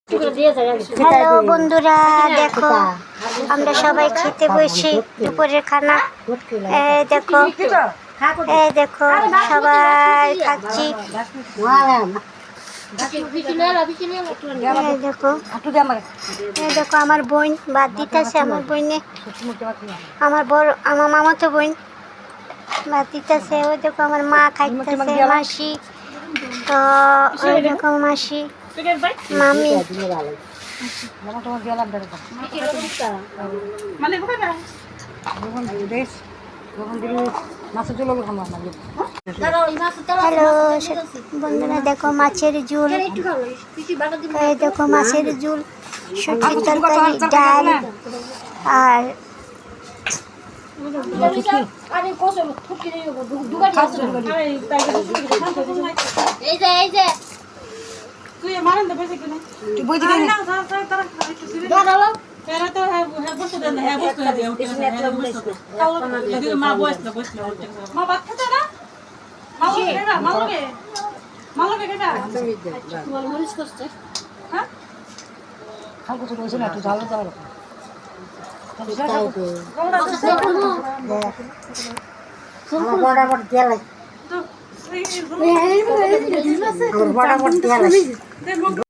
Hello বন্ধুরা, দেখো আমরা সবাই খেতে বসি দুপুরের খানা। দেখো দেখো সবাই খাচ্ছি। দেখো দেখো আমার বোন বাদ দিতেছে, আমার বোনে আমার মামাতো বোন বাদ দিতেছে। ওই দেখো আমার মা খাইতেছে, মাসি। তো ওই দেখো মাসি, মামি। হ্যালো বন্ধুরা, দেখো মাছের ঝোল, দেখো মাছের ঝোল, সবজির তরকারি, ডাল আর